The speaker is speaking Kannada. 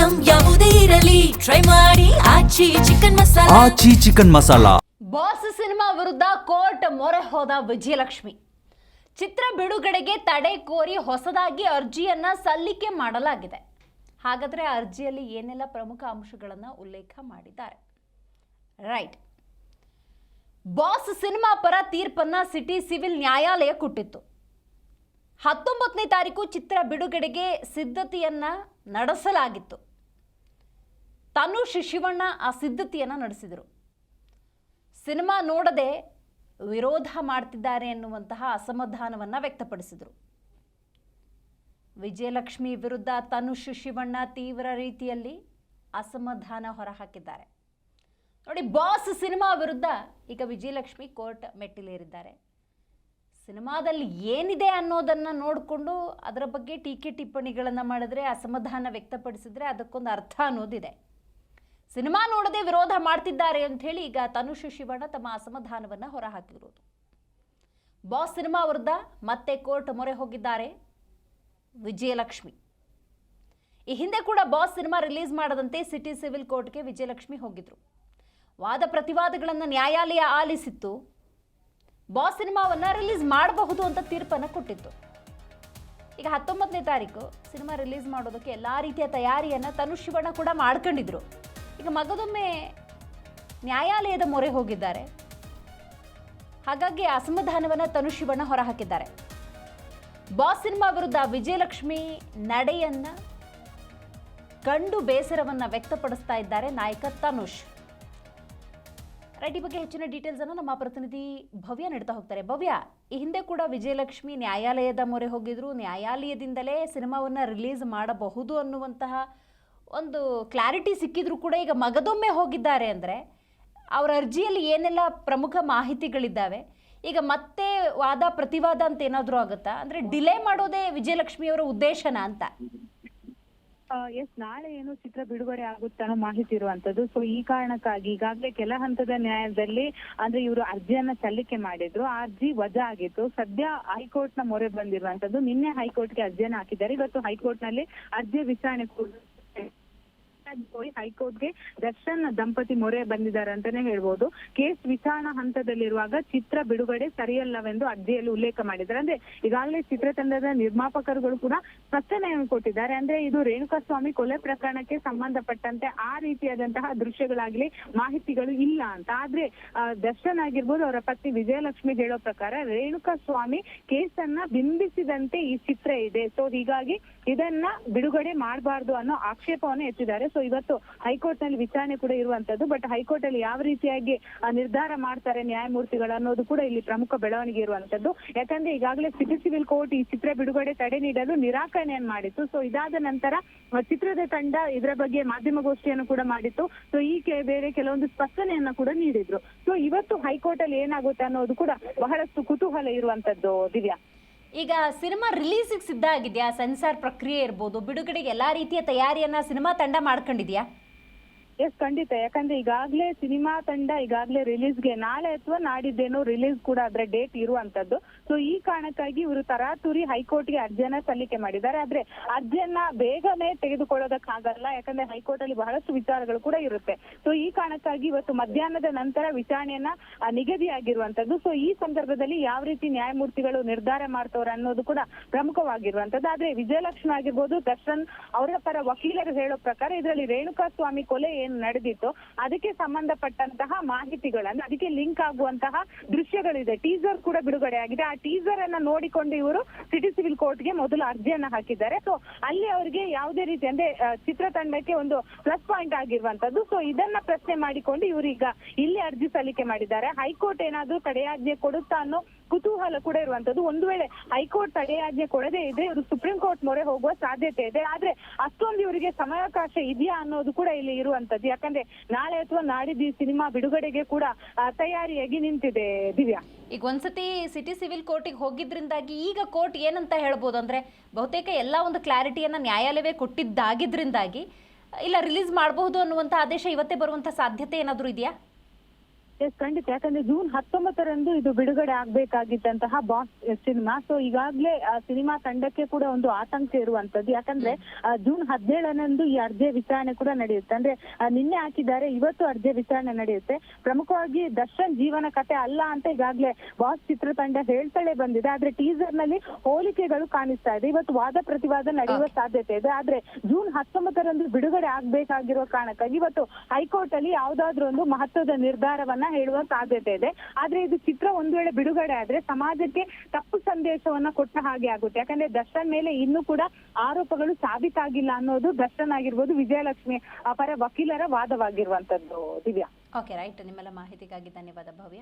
ಐಟಂ ಯಾವುದೇ ಇರಲಿ ಟ್ರೈ ಮಾಡಿ ಆಚಿ ಚಿಕನ್ ಮಸಾಲಾ. ಬಾಸ್ ಸಿನಿಮಾ ವಿರುದ್ಧ ಕೋರ್ಟ್ ಮೊರೆ ಹೋದ ವಿಜಯಲಕ್ಷ್ಮಿ. ಚಿತ್ರ ಬಿಡುಗಡೆಗೆ ತಡೆ ಕೋರಿ ಹೊಸದಾಗಿ ಅರ್ಜಿಯನ್ನ ಸಲ್ಲಿಕೆ ಮಾಡಲಾಗಿದೆ. ಹಾಗಾದ್ರೆ ಅರ್ಜಿಯಲ್ಲಿ ಏನೆಲ್ಲ ಪ್ರಮುಖ ಅಂಶಗಳನ್ನು ಉಲ್ಲೇಖ ಮಾಡಿದ್ದಾರೆ? ರೈಟ್. ಬಾಸ್ ಸಿನಿಮಾ ಪರ ತೀರ್ಪನ್ನ ಸಿಟಿ ಸಿವಿಲ್ ನ್ಯಾಯಾಲಯ ಕೊಟ್ಟಿತ್ತು. 19ನೇ ತಾರೀಕು ಚಿತ್ರ ಬಿಡುಗಡೆಗೆ ಸಿದ್ಧತೆಯನ್ನ ನಡೆಸಲಾಗಿತ್ತು. ತನುಷ್ ಶಿವಣ್ಣ ಆ ಸಿದ್ಧತೆಯನ್ನ ನಡೆಸಿದರು. ಸಿನಿಮಾ ನೋಡದೆ ವಿರೋಧ ಮಾಡ್ತಿದ್ದಾರೆ ಎನ್ನುವಂತಹ ಅಸಮಾಧಾನವನ್ನು ವ್ಯಕ್ತಪಡಿಸಿದರು. ವಿಜಯಲಕ್ಷ್ಮಿ ವಿರುದ್ಧ ತನುಷ್ ಶಿವಣ್ಣ ತೀವ್ರ ರೀತಿಯಲ್ಲಿ ಅಸಮಾಧಾನ ಹೊರಹಾಕಿದ್ದಾರೆ. ನೋಡಿ, ಬಾಸ್ ಸಿನಿಮಾ ವಿರುದ್ಧ ಈಗ ವಿಜಯಲಕ್ಷ್ಮಿ ಕೋರ್ಟ್ ಮೆಟ್ಟಿಲೇರಿದ್ದಾರೆ. ಸಿನಿಮಾದಲ್ಲಿ ಏನಿದೆ ಅನ್ನೋದನ್ನು ನೋಡಿಕೊಂಡು ಅದರ ಬಗ್ಗೆ ಟೀಕೆ ಟಿಪ್ಪಣಿಗಳನ್ನು ಮಾಡಿದ್ರೆ, ಅಸಮಾಧಾನ ವ್ಯಕ್ತಪಡಿಸಿದ್ರೆ ಅದಕ್ಕೊಂದು ಅರ್ಥ ಅನ್ನೋದಿದೆ. ಸಿನಿಮಾ ನೋಡದೆ ವಿರೋಧ ಮಾಡ್ತಿದ್ದಾರೆ ಅಂತ ಹೇಳಿ ಈಗ ತನುಷ್ ಶಿವಣ್ಣ ತಮ್ಮ ಅಸಮಾಧಾನವನ್ನು ಹೊರಹಾಕಿರುವುದು. ಬಾಸ್ ಸಿನಿಮಾ ವಿರುದ್ಧ ಮತ್ತೆ ಕೋರ್ಟ್ ಮೊರೆ ಹೋಗಿದ್ದಾರೆ ವಿಜಯಲಕ್ಷ್ಮಿ. ಈ ಹಿಂದೆ ಕೂಡ ಬಾಸ್ ಸಿನಿಮಾ ರಿಲೀಸ್ ಮಾಡದಂತೆ ಸಿಟಿ ಸಿವಿಲ್ ಕೋರ್ಟ್ಗೆ ವಿಜಯಲಕ್ಷ್ಮಿ ಹೋಗಿದ್ರು. ವಾದ ಪ್ರತಿವಾದಗಳನ್ನು ನ್ಯಾಯಾಲಯ ಆಲಿಸಿತ್ತು. ಬಾಸ್ ಸಿನಿಮಾವನ್ನು ರಿಲೀಸ್ ಮಾಡಬಹುದು ಅಂತ ತೀರ್ಪನ್ನು ಕೊಟ್ಟಿತ್ತು. ಈಗ 19ನೇ ತಾರೀಕು ಸಿನಿಮಾ ರಿಲೀಸ್ ಮಾಡೋದಕ್ಕೆ ಎಲ್ಲ ರೀತಿಯ ತಯಾರಿಯನ್ನು ತನುಷ್ ಶಿವಣ್ಣ ಕೂಡ ಮಾಡ್ಕೊಂಡಿದ್ರು. ಈಗ ಮಗದೊಮ್ಮೆ ನ್ಯಾಯಾಲಯದ ಮೊರೆ ಹೋಗಿದ್ದಾರೆ. ಹಾಗಾಗಿ ಅಸಮಾಧಾನವನ್ನು ತನುಷ್ ಶಿವಣ್ಣ ಹೊರಹಾಕಿದ್ದಾರೆ. ಬಾಸ್ ಸಿನಿಮಾ ವಿರುದ್ಧ ವಿಜಯಲಕ್ಷ್ಮಿ ನಡೆಯನ್ನ ಕಂಡು ಬೇಸರವನ್ನ ವ್ಯಕ್ತಪಡಿಸ್ತಾ ಇದ್ದಾರೆ ನಾಯಕ ತನುಷ್. ರೈಟ್, ಈ ಬಗ್ಗೆ ಹೆಚ್ಚಿನ ಡೀಟೇಲ್ಸ್ ಅನ್ನು ನಮ್ಮ ಪ್ರತಿನಿಧಿ ಭವ್ಯ ನೀಡ್ತಾ ಹೋಗ್ತಾರೆ. ಭವ್ಯ, ಈ ಹಿಂದೆ ಕೂಡ ವಿಜಯಲಕ್ಷ್ಮಿ ನ್ಯಾಯಾಲಯದ ಮೊರೆ ಹೋಗಿದ್ರು. ನ್ಯಾಯಾಲಯದಿಂದಲೇ ಸಿನಿಮಾವನ್ನ ರಿಲೀಸ್ ಮಾಡಬಹುದು ಅನ್ನುವಂತಹ ಒಂದು ಕ್ಲಾರಿಟಿ ಸಿಕ್ಕಿದ್ರು ಕೂಡ ಈಗ ಮಗದೊಮ್ಮೆ ಹೋಗಿದ್ದಾರೆ. ಅಂದರೆ ಅವರ ಅರ್ಜಿಯಲ್ಲಿ ಏನೆಲ್ಲ ಪ್ರಮುಖ ಮಾಹಿತಿಗಳಿದ್ದಾವೆ? ಈಗ ಮತ್ತೆ ವಾದ ಪ್ರತಿವಾದ ಅಂತ ಏನಾದರೂ ಆಗುತ್ತಾ? ಅಂದರೆ ಡಿಲೇ ಮಾಡೋದೇ ವಿಜಯಲಕ್ಷ್ಮಿಯವರ ಉದ್ದೇಶನ ಅಂತ? ಎಸ್, ನಾಳೆ ಏನು ಚಿತ್ರ ಬಿಡುಗಡೆ ಆಗುತ್ತೆ ಅನ್ನೋ ಮಾಹಿತಿ ಇರುವಂತದ್ದು. ಸೊ ಈ ಕಾರಣಕ್ಕಾಗಿ ಈಗಾಗಲೇ ಕೆಲ ಹಂತದ ನ್ಯಾಯಾಲಯದಲ್ಲಿ ಅಂದ್ರೆ ಇವರು ಅರ್ಜಿಯನ್ನ ಸಲ್ಲಿಕೆ ಮಾಡಿದ್ರು. ಆ ಅರ್ಜಿ ವಜಾ ಆಗಿತ್ತು. ಸದ್ಯ ಹೈಕೋರ್ಟ್ ನ ಮೊರೆ ಬಂದಿರುವಂತದ್ದು. ನಿನ್ನೆ ಹೈಕೋರ್ಟ್ಗೆ ಅರ್ಜಿಯನ್ನ ಹಾಕಿದ್ದಾರೆ. ಇವತ್ತು ಹೈಕೋರ್ಟ್ ನಲ್ಲಿ ಅರ್ಜಿ ವಿಚಾರಣೆ ಹೈಕೋರ್ಟ್ಗೆ ದರ್ಶನ್ ದಂಪತಿ ಮೊರೆ ಬಂದಿದ್ದಾರೆ ಅಂತಾನೆ ಹೇಳ್ಬೋದು. ಕೇಸ್ ವಿಚಾರಣಾ ಹಂತದಲ್ಲಿರುವಾಗ ಚಿತ್ರ ಬಿಡುಗಡೆ ಸರಿಯಲ್ಲವೆಂದು ಅರ್ಜಿಯಲ್ಲಿ ಉಲ್ಲೇಖ ಮಾಡಿದ್ದಾರೆ. ಅಂದ್ರೆ ಈಗಾಗಲೇ ಚಿತ್ರತಂಡದ ನಿರ್ಮಾಪಕರುಗಳು ಕೂಡ ಸ್ಪಷ್ಟನೆಯನ್ನು ಕೊಟ್ಟಿದ್ದಾರೆ. ಅಂದ್ರೆ ಇದು ರೇಣುಕಾಸ್ವಾಮಿ ಕೊಲೆ ಪ್ರಕರಣಕ್ಕೆ ಸಂಬಂಧಪಟ್ಟಂತೆ ಆ ರೀತಿಯಾದಂತಹ ದೃಶ್ಯಗಳಾಗ್ಲಿ ಮಾಹಿತಿಗಳು ಇಲ್ಲ ಅಂತ. ಆದ್ರೆ ದರ್ಶನ್ ಆಗಿರ್ಬೋದು, ಅವರ ಪತ್ನಿ ವಿಜಯಲಕ್ಷ್ಮಿ ಹೇಳೋ ಪ್ರಕಾರ ರೇಣುಕಾಸ್ವಾಮಿ ಕೇಸನ್ನ ಬಿಂಬಿಸಿದಂತೆ ಈ ಚಿತ್ರ ಇದೆ. ಸೊ ಹೀಗಾಗಿ ಇದನ್ನ ಬಿಡುಗಡೆ ಮಾಡಬಾರ್ದು ಅನ್ನೋ ಆಕ್ಷೇಪವನ್ನು ಎತ್ತಿದ್ದಾರೆ. ಸೊ ಇವತ್ತು ಹೈಕೋರ್ಟ್ ನಲ್ಲಿ ವಿಚಾರಣೆ ಕೂಡ ಇರುವಂತದ್ದು. ಬಟ್ ಹೈಕೋರ್ಟ್ ಅಲ್ಲಿ ಯಾವ ರೀತಿಯಾಗಿ ನಿರ್ಧಾರ ಮಾಡ್ತಾರೆ ನ್ಯಾಯಮೂರ್ತಿಗಳು ಅನ್ನೋದು ಕೂಡ ಇಲ್ಲಿ ಪ್ರಮುಖ ಬೆಳವಣಿಗೆ ಇರುವಂತದ್ದು. ಯಾಕಂದ್ರೆ ಈಗಾಗಲೇ ಸಿಟಿ ಸಿವಿಲ್ ಕೋರ್ಟ್ ಈ ಚಿತ್ರ ಬಿಡುಗಡೆ ತಡೆ ನೀಡಲು ನಿರಾಕರಣೆಯನ್ನು ಮಾಡಿತ್ತು. ಸೊ ಇದಾದ ನಂತರ ಚಿತ್ರದ ತಂಡ ಇದರ ಬಗ್ಗೆ ಮಾಧ್ಯಮಗೋಷ್ಠಿಯನ್ನು ಕೂಡ ಮಾಡಿತ್ತು. ಸೊ ಈ ಬೇರೆ ಕೆಲವೊಂದು ಸ್ಪಷ್ಟನೆಯನ್ನ ಕೂಡ ನೀಡಿದ್ರು. ಸೊ ಇವತ್ತು ಹೈಕೋರ್ಟ್ ಅಲ್ಲಿ ಏನಾಗುತ್ತೆ ಅನ್ನೋದು ಕೂಡ ಬಹಳಷ್ಟು ಕುತೂಹಲ ಇರುವಂತದ್ದು. ದಿವ್ಯಾ, ಈಗ ಸಿನಿಮಾ ರಿಲೀಸಿಗೆ ಸಿದ್ಧ ಆಗಿದೆಯಾ? ಸೆನ್ಸಾರ್ ಪ್ರಕ್ರಿಯೆ ಇರ್ಬೋದು, ಬಿಡುಗಡೆಗೆ ಎಲ್ಲಾ ರೀತಿಯ ತಯಾರಿಯನ್ನ ಸಿನಿಮಾ ತಂಡ ಮಾಡ್ಕೊಂಡಿದ್ಯಾ? ಎಸ್, ಖಂಡಿತ. ಯಾಕಂದ್ರೆ ಈಗಾಗಲೇ ಸಿನಿಮಾ ತಂಡ ಈಗಾಗಲೇ ರಿಲೀಸ್ಗೆ ನಾಳೆ ಅಥವಾ ನಾಡಿದ್ದೇನೋ ರಿಲೀಸ್ ಕೂಡ ಅದರ ಡೇಟ್ ಇರುವಂತದ್ದು. ಸೊ ಈ ಕಾರಣಕ್ಕಾಗಿ ಇವರು ತರಾತುರಿ ಹೈಕೋರ್ಟ್ಗೆ ಅರ್ಜಿಯನ್ನ ಸಲ್ಲಿಕೆ ಮಾಡಿದ್ದಾರೆ. ಆದ್ರೆ ಅರ್ಜಿಯನ್ನ ಬೇಗನೆ ತೆಗೆದುಕೊಳ್ಳೋದಕ್ಕಾಗಲ್ಲ. ಯಾಕಂದ್ರೆ ಹೈಕೋರ್ಟ್ ಅಲ್ಲಿ ಬಹಳಷ್ಟು ವಿಚಾರಗಳು ಕೂಡ ಇರುತ್ತೆ. ಸೊ ಈ ಕಾರಣಕ್ಕಾಗಿ ಇವತ್ತು ಮಧ್ಯಾಹ್ನದ ನಂತರ ವಿಚಾರಣೆಯನ್ನ ನಿಗದಿಯಾಗಿರುವಂತದ್ದು. ಸೊ ಈ ಸಂದರ್ಭದಲ್ಲಿ ಯಾವ ರೀತಿ ನ್ಯಾಯಮೂರ್ತಿಗಳು ನಿರ್ಧಾರ ಮಾಡ್ತವ್ರ ಅನ್ನೋದು ಕೂಡ ಪ್ರಮುಖವಾಗಿರುವಂತದ್ದು. ಆದ್ರೆ ವಿಜಯಲಕ್ಷ್ಮಿ ಆಗಿರ್ಬೋದು, ದರ್ಶನ್ ಅವರ ಪರ ವಕೀಲರು ಹೇಳೋ ಪ್ರಕಾರ ಇದರಲ್ಲಿ ರೇಣುಕಾಸ್ವಾಮಿ ಕೊಲೆ ನಡೆದಿತ್ತು ಅದಕ್ಕೆ ಸಂಬಂಧಪಟ್ಟಂತಹ ಮಾಹಿತಿಗಳನ್ನ ಅದಕ್ಕೆ ಲಿಂಕ್ ಆಗುವಂತಹ ದೃಶ್ಯಗಳಿದೆ. ಟೀಸರ್ ಕೂಡ ಬಿಡುಗಡೆ ಆಗಿದೆ. ಆ ಟೀಸರ್ ಅನ್ನ ನೋಡಿಕೊಂಡು ಇವರು ಸಿಟಿ ಸಿವಿಲ್ ಕೋರ್ಟ್ಗೆ ಮೊದಲು ಅರ್ಜಿಯನ್ನ ಹಾಕಿದ್ದಾರೆ. ಸೊ ಅಲ್ಲಿ ಅವರಿಗೆ ಯಾವುದೇ ರೀತಿ ಅಂದ್ರೆ ಚಿತ್ರತಂಡಕ್ಕೆ ಒಂದು ಪ್ಲಸ್ ಪಾಯಿಂಟ್ ಆಗಿರುವಂತದ್ದು. ಸೊ ಇದನ್ನ ಪ್ರಶ್ನೆ ಮಾಡಿಕೊಂಡು ಇವರು ಈಗ ಇಲ್ಲಿ ಅರ್ಜಿ ಸಲ್ಲಿಕೆ ಮಾಡಿದ್ದಾರೆ. ಹೈಕೋರ್ಟ್ ಏನಾದ್ರೂ ತಡೆಯಾಜ್ಞೆ ಕೊಡುತ್ತಾ ಅನ್ನೋ ಕುತೂಹಲ ಕೂಡ ಇರುವಂತದ್ದು. ಒಂದು ವೇಳೆ ಹೈಕೋರ್ಟ್ ತಡೆಯಾಜ್ಞೆ ಕೊಡದೇ ಇದ್ರೆ ಇವರು ಸುಪ್ರೀಂ ಕೋರ್ಟ್ ಮೊರೆ ಹೋಗುವ ಸಾಧ್ಯತೆ ಇದೆ. ಆದ್ರೆ ಅಷ್ಟೊಂದು ಇವರಿಗೆ ಸಮಯಾವಕಾಶ ಇದೆಯಾ ಅನ್ನೋದು ಕೂಡ ಇಲ್ಲಿ ಇರುವಂತದ್ದು. ಯಾಕಂದ್ರೆ ನಾಳೆ ಅಥವಾ ನಾಡಿದ್ದು ಸಿನಿಮಾ ಬಿಡುಗಡೆಗೆ ಕೂಡ ತಯಾರಿಯಾಗಿ ನಿಂತಿದೆ. ದಿವ್ಯಾ, ಈಗ ಒಂದ್ಸತಿ ಸಿಟಿ ಸಿವಿಲ್ ಕೋರ್ಟಿಗೆ ಹೋಗಿದ್ರಿಂದಾಗಿ ಈಗ ಕೋರ್ಟ್ ಏನಂತ ಹೇಳ್ಬೋದು ಅಂದ್ರೆ ಬಹುತೇಕ ಎಲ್ಲ ಒಂದು ಕ್ಲಾರಿಟಿಯನ್ನ ನ್ಯಾಯಾಲಯವೇ ಕೊಟ್ಟಿದ್ದಾಗಿದ್ರಿಂದಾಗಿ ಇಲ್ಲ ರಿಲೀಸ್ ಮಾಡಬಹುದು ಅನ್ನುವಂಥ ಆದೇಶ ಇವತ್ತೇ ಬರುವಂಥ ಸಾಧ್ಯತೆ ಏನಾದರೂ ಇದೆಯಾ? ಎಸ್ ಖಂಡಿತ, ಯಾಕಂದ್ರೆ ಜೂನ್ 19ರಂದು ಇದು ಬಿಡುಗಡೆ ಆಗ್ಬೇಕಾಗಿದ್ದಂತಹ ಬಾಸ್ ಸಿನಿಮಾ. ಸೊ ಈಗಾಗ್ಲೇ ಸಿನಿಮಾ ತಂಡಕ್ಕೆ ಕೂಡ ಒಂದು ಆತಂಕ ಇರುವಂತದ್ದು. ಯಾಕಂದ್ರೆ ಜೂನ್ 17ರಂದು ಈ ಅರ್ಜಿಯ ವಿಚಾರಣೆ ಕೂಡ ನಡೆಯುತ್ತೆ. ಅಂದ್ರೆ ನಿನ್ನೆ ಹಾಕಿದ್ದಾರೆ, ಇವತ್ತು ಅರ್ಜಿಯ ವಿಚಾರಣೆ ನಡೆಯುತ್ತೆ. ಪ್ರಮುಖವಾಗಿ ದರ್ಶನ್ ಜೀವನ ಕಥೆ ಅಲ್ಲ ಅಂತ ಈಗಾಗ್ಲೇ ಬಾಸ್ ಚಿತ್ರತಂಡ ಹೇಳ್ತಲೇ ಬಂದಿದೆ. ಆದ್ರೆ ಟೀಸರ್ ನಲ್ಲಿ ಹೋಲಿಕೆಗಳು ಕಾಣಿಸ್ತಾ ಇದೆ. ಇವತ್ತು ವಾದ ಪ್ರತಿವಾದ ನಡೆಯುವ ಸಾಧ್ಯತೆ ಇದೆ. ಆದ್ರೆ ಜೂನ್ 19ರಂದು ಬಿಡುಗಡೆ ಆಗ್ಬೇಕಾಗಿರುವ ಕಾರಣಕ್ಕಾಗಿ ಇವತ್ತು ಹೈಕೋರ್ಟ್ ಅಲ್ಲಿ ಯಾವ್ದಾದ್ರು ಒಂದು ಮಹತ್ವದ ನಿರ್ಧಾರವನ್ನ ಹೇಳುವ ಸಾಧ್ಯತೆ ಇದೆ. ಆದ್ರೆ ಇದು ಚಿತ್ರ ಒಂದ್ ವೇಳೆ ಬಿಡುಗಡೆ ಆದ್ರೆ ಸಮಾಜಕ್ಕೆ ತಪ್ಪು ಸಂದೇಶವನ್ನ ಕೊಟ್ಟ ಹಾಗೆ ಆಗುತ್ತೆ. ಯಾಕಂದ್ರೆ ದರ್ಶನ್ ಮೇಲೆ ಇನ್ನೂ ಕೂಡ ಆರೋಪಗಳು ಸಾಬೀತಾಗಿಲ್ಲ ಅನ್ನೋದು ದರ್ಶನ್ ಆಗಿರ್ಬೋದು, ವಿಜಯಲಕ್ಷ್ಮಿ ಪರ ವಕೀಲರ ವಾದವಾಗಿರುವಂತದ್ದು. ದಿವ್ಯಾ. ಓಕೆ ರೈಟ್, ನಿಮ್ಮೆಲ್ಲ ಮಾಹಿತಿಗಾಗಿ ಧನ್ಯವಾದ ಭವ್ಯ.